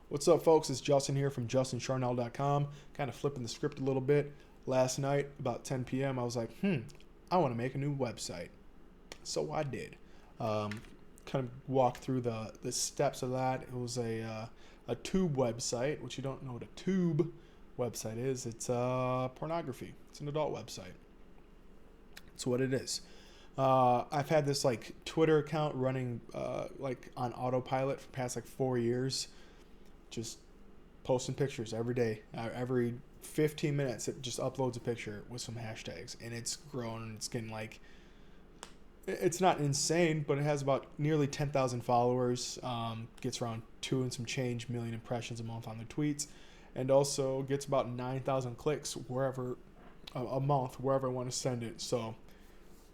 What's up, folks? It's Justin here from JustinCharnell.com. Kind of flipping the script a little bit. Last night, about 10 p.m., I was like, I want to make a new website. So I did. Kind of walk through the steps of that. It was a tube website, which you don't know what a tube website is. It's pornography. It's an adult website. That's what it is. I've had this like Twitter account running like on autopilot for the past like 4 years. Just posting pictures every day. Every 15 minutes, it just uploads a picture with some hashtags, and it's grown. It's getting like, it's not insane, but it has about nearly 10,000 followers. Gets around 2 and some change million impressions a month on their tweets, and also gets about 9,000 clicks wherever a month, wherever I want to send it. So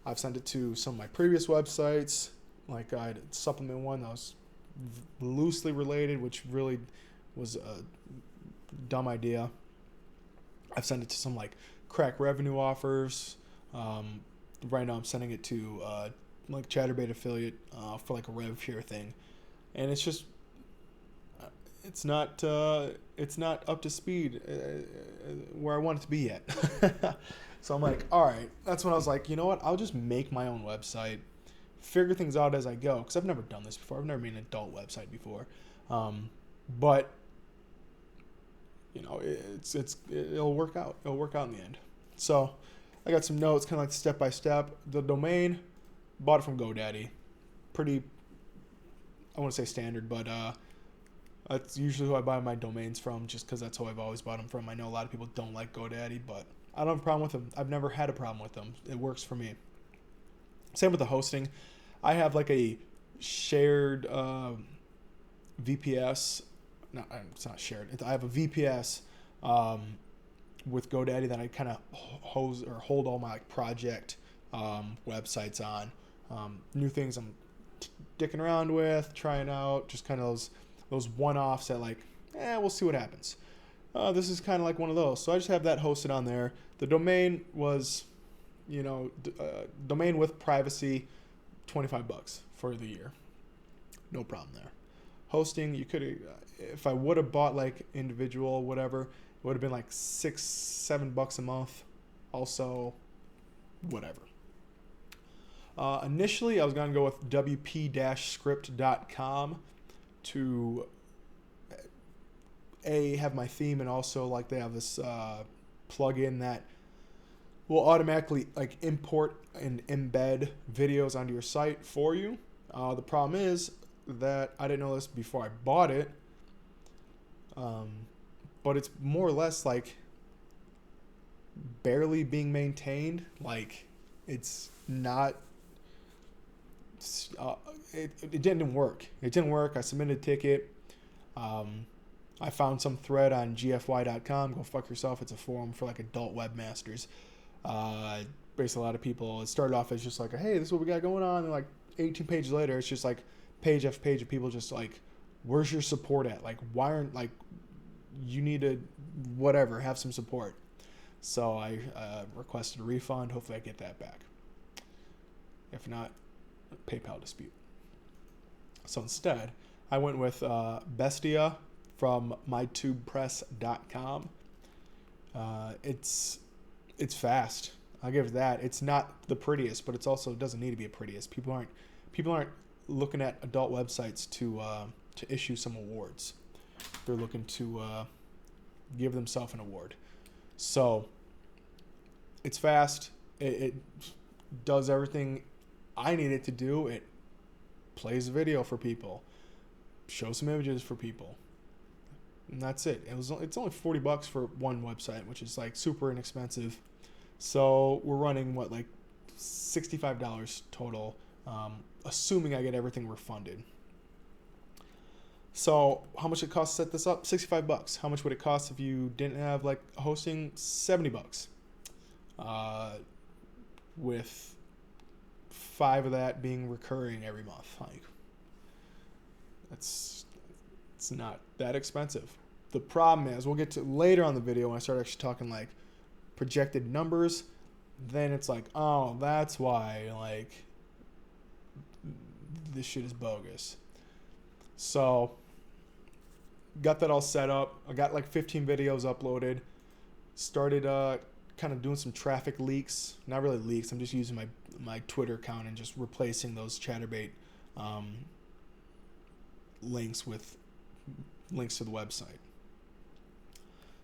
I've sent it to some of my previous websites. Like I had a supplement one that was loosely related, which really was a dumb idea. I've sent it to some like crack revenue offers. Right now I'm sending it to like Chatterbait affiliate for like a rev share thing, and it's just it's not up to speed where I want it to be yet. So I'm like, all right. That's when I was like, you know what? I'll just make my own website, figure things out as I go, because I've never done this before. I've never made an adult website before, but you know, it'll work out. It'll work out in the end. So I got some notes, kind of like step by step. The domain, bought it from GoDaddy. Pretty, I want to say standard, but that's usually who I buy my domains from, just because that's who I've always bought them from. I know a lot of people don't like GoDaddy, but I don't have a problem with them. I've never had a problem with them. It works for me. Same with the hosting. I have like a shared VPS. No, it's not shared. I have a VPS with GoDaddy that I kind of hold all my like project websites on. New things I'm dicking around with, trying out, just kind of those one-offs that like, we'll see what happens. This is kind of like one of those. So I just have that hosted on there. The domain was, domain with privacy, $25 for the year. No problem there. Hosting, you could, if I would have bought like individual, whatever, it would have been like $6-7 a month. Also, whatever. Initially, I was going to go with wp-script.com to have my theme, and also like they have this plugin that will automatically like import and embed videos onto your site for you. The problem is that I didn't know this before I bought it, but it's more or less like barely being maintained. Like it's not. It didn't work. It didn't work. I submitted a ticket. I found some thread on gfy.com. Go fuck yourself. It's a forum for like adult webmasters. Basically, a lot of people. It started off as just like, hey, this is what we got going on. And like 18 pages later, it's just like page after page of people just like, where's your support at? Like, why aren't like you need to whatever have some support? So I requested a refund. Hopefully, I get that back. If not, PayPal dispute. So instead, I went with Bestia from mytubepress.com. It's fast. I'll give that. It's not the prettiest, but it's also doesn't need to be a prettiest. People aren't looking at adult websites to issue some awards. They're looking to give themselves an award. So it's fast. It does everything I need it to do. It plays a video for people, shows some images for people, and that's it. It's only $40 for one website, which is like super inexpensive. So we're running like $65 total, assuming I get everything refunded. So how much it costs to set this up? $65. How much would it cost if you didn't have like hosting? $70. With 5 of that being recurring every month. Like it's not that expensive. The problem is, we'll get to later on the video when I start actually talking like projected numbers, then it's like, oh, that's why like this shit is bogus. So got that all set up. I got like 15 videos uploaded. Started kind of doing some traffic leaks. Not really leaks. I'm just using my Twitter account and just replacing those Chatterbait links with links to the website.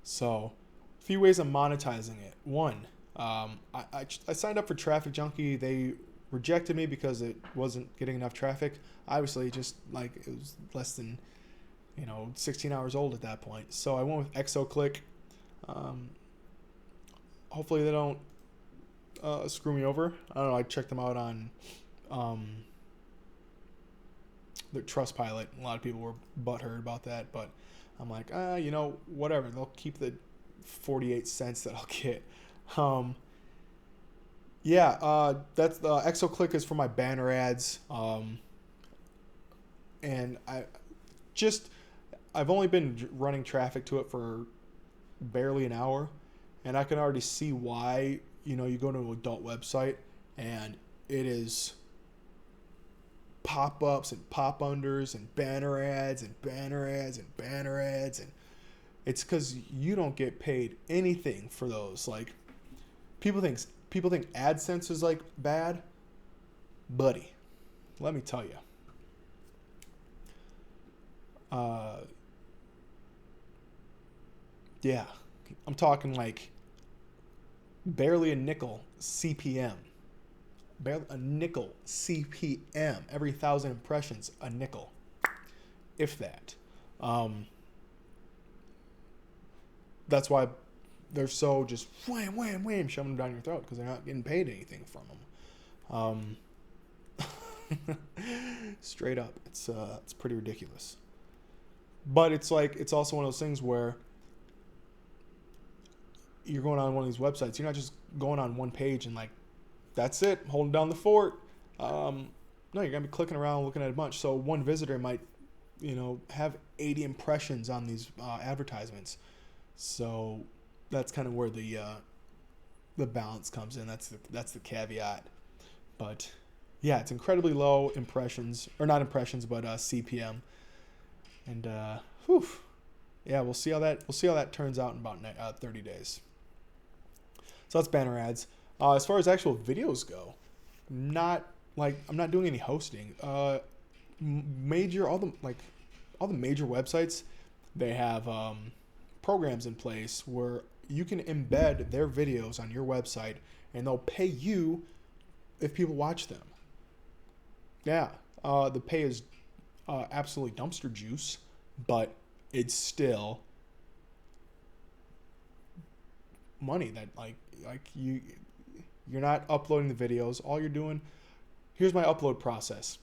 So, a few ways of monetizing it. One, I signed up for Traffic Junkie. They rejected me because it wasn't getting enough traffic. Obviously, just like it was less than 16 hours old at that point. So I went with xHamster. Hopefully they don't screw me over. I don't know. I checked them out on the Trustpilot. A lot of people were butthurt about that, but I'm like, whatever. They'll keep the 48 cents that I'll get. That's the xHamster is for my banner ads. And I've only been running traffic to it for barely an hour, and I can already see why. You go to an adult website and it is pop-ups and pop-unders and banner ads and banner ads and banner ads, and it's because you don't get paid anything for those. Like, people think AdSense is like bad, buddy. Let me tell you. Yeah, I'm talking like barely a nickel CPM. Barely a nickel CPM. Every 1,000 impressions, a nickel. If that. That's why they're so just wham, wham, wham, shoving them down your throat, because they're not getting paid anything from them. Straight up. It's pretty ridiculous. But it's also one of those things where you're going on one of these websites. You're not just going on one page and like, that's it, holding down the fort. No, you're going to be clicking around, looking at a bunch. So one visitor might, have 80 impressions on these advertisements. So that's kind of where the balance comes in. That's the caveat. But yeah, it's incredibly low impressions, or not impressions, but CPM. And yeah, we'll see how that turns out in about 30 days. So that's banner ads. As far as actual videos go, I'm not doing any hosting. All the major websites, they have programs in place where you can embed their videos on your website, and they'll pay you if people watch them. Yeah, the pay is absolutely dumpster juice, but it's still money that you're not uploading the videos. All you're doing, here's my upload process.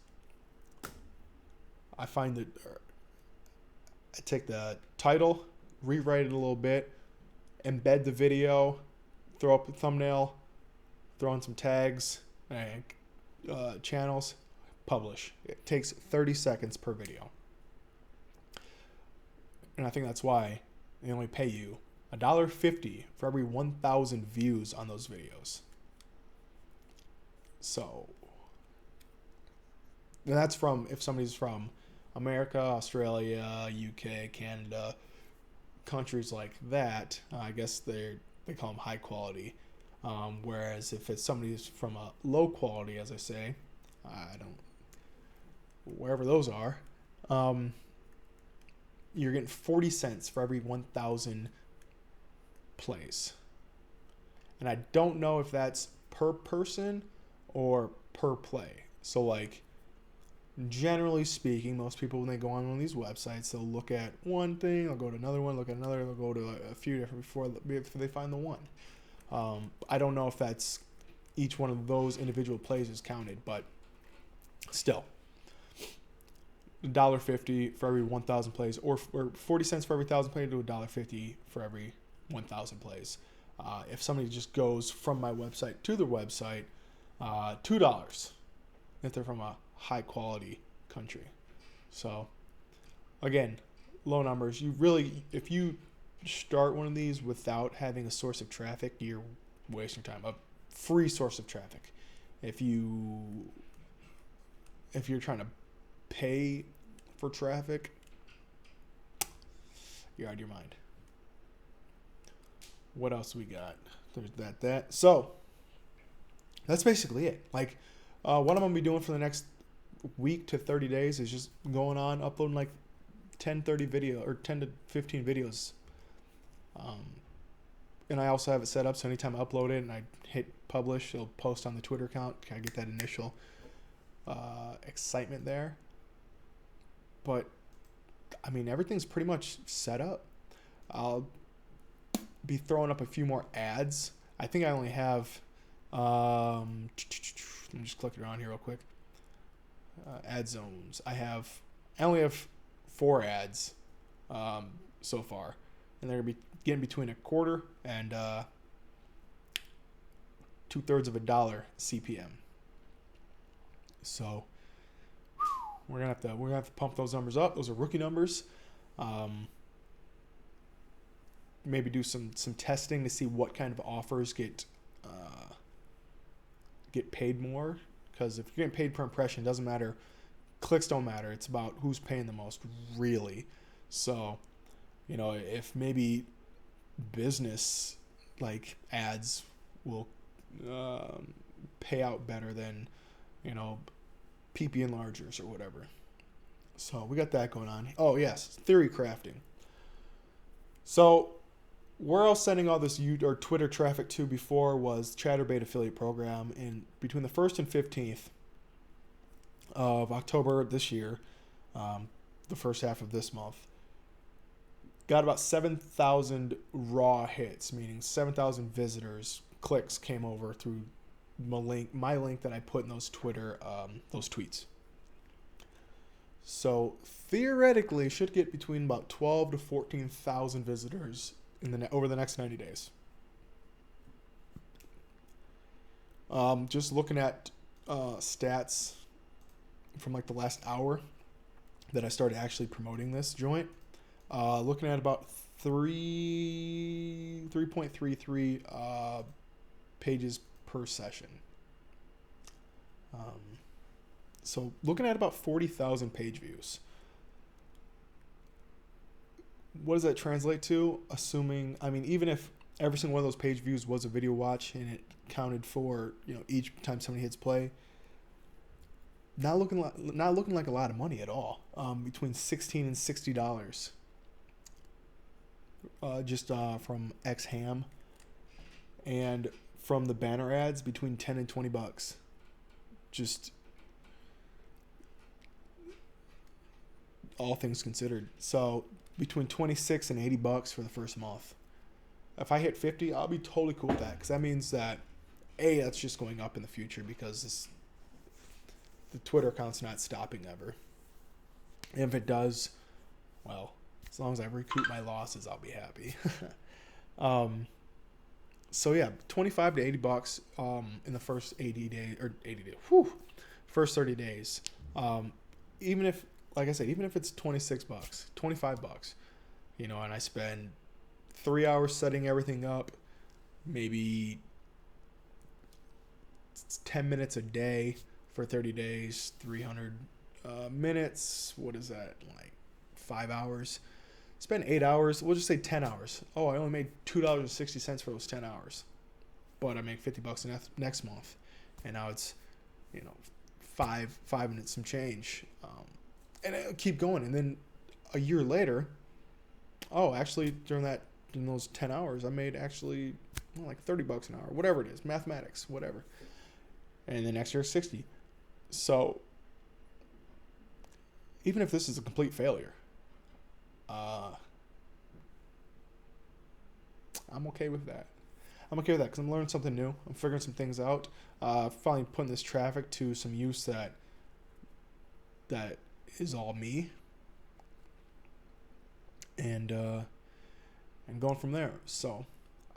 I take the title, rewrite it a little bit, embed the video, throw up a thumbnail, throw in some tags, and channels, publish. It takes 30 seconds per video. And I think that's why they only pay you $1.50 for every 1,000 views on those videos. So, and that's if somebody's from America, Australia, UK, Canada, countries like that. I guess they call them high quality. Whereas if it's somebody's from a low quality, as I say, wherever those are, you're getting 40 cents for every 1,000 plays. And I don't know if that's per person or per play. So like, generally speaking, most people, when they go on one of these websites, they'll look at one thing, they'll go to another one, look at another, they'll go to a few different before they find the one. I don't know if that's each one of those individual plays is counted, but still, $1.50 for every 1,000 plays, or 40 cents for every 1,000 plays, to $1.50 for every 1,000 plays. If somebody just goes from my website to the website, $2 if they're from a high quality country. So again, low numbers. If you start one of these without having a source of traffic, you're wasting time. A free source of traffic. If you're trying to pay for traffic, you're out of your mind. What else we got? There's that. So that's basically it. Like, what I'm gonna be doing for the next week to 30 days is just going on uploading like 10 to 15 videos. And I also have it set up so anytime I upload it and I hit publish, it'll post on the Twitter account. Kind of get that initial excitement there. But I mean, everything's pretty much set up. I'll be throwing up a few more ads. I think I only have let me just click around here real quick. Ad zones. I only have 4 ads so far, and they're gonna be getting between $0.25 and $0.0002 CPM. So we're gonna have to pump those numbers up. Those are rookie numbers. Maybe do some testing to see what kind of offers get paid more. Because if you're getting paid per impression, it doesn't matter. Clicks don't matter. It's about who's paying the most, really. So, if maybe business like ads will pay out better than, PP enlargers or whatever. So we got that going on. Oh yes, theory crafting. So where I was sending all this Twitter traffic to before was Chatterbait affiliate program. In between the 1st and 15th of October this year, the first half of this month, got about 7,000 raw hits, meaning 7,000 visitors, clicks came over through my link that I put in those those tweets. So theoretically, should get between about 12 to 14,000 visitors over the next 90 days. Just looking at stats from like the last hour that I started actually promoting this joint, looking at about 3.33 pages per session. So looking at about 40,000 page views. What does that translate to? Even if every single one of those page views was a video watch and it counted for, each time somebody hits play, not looking like a lot of money at all. Between $16 and $60, just from xHam, and from the banner ads between $10 and $20. Just all things considered. So between $26 and $80 for the first month. If I hit 50, I'll be totally cool with that, because that means that that's just going up in the future, because the Twitter account's not stopping ever. And if it does, well, as long as I recoup my losses, I'll be happy. So yeah, $25 to $80 in the first 80 days or 80 days. First 30 days. Even if, like I said, even if it's $26, $25, and I spend 3 hours setting everything up, maybe 10 minutes a day for 30 days, 300 minutes. What is that? Like 5 hours. Spend 8 hours. We'll just say 10 hours. Oh, I only made $2.60 for those 10 hours. But I make $50 next month. And now it's, five minutes some change. And it'll keep going. And then a year later, actually in those 10 hours, I made actually like $30 an hour, whatever it is, mathematics, whatever. And the next year, 60. So even if this is a complete failure, I'm okay with that. Because I'm learning something new. I'm figuring some things out. Finally putting this traffic to some use that is all me. And going from there. So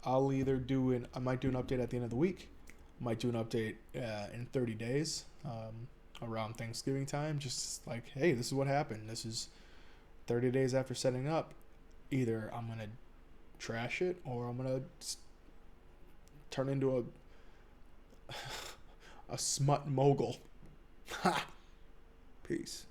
I might do an update at the end of the week. I might do an update in 30 days around Thanksgiving time. Just like, hey, this is what happened. This is 30 days after setting up. Either I'm going to trash it or I'm going to turn into a smut mogul. Ha! Peace.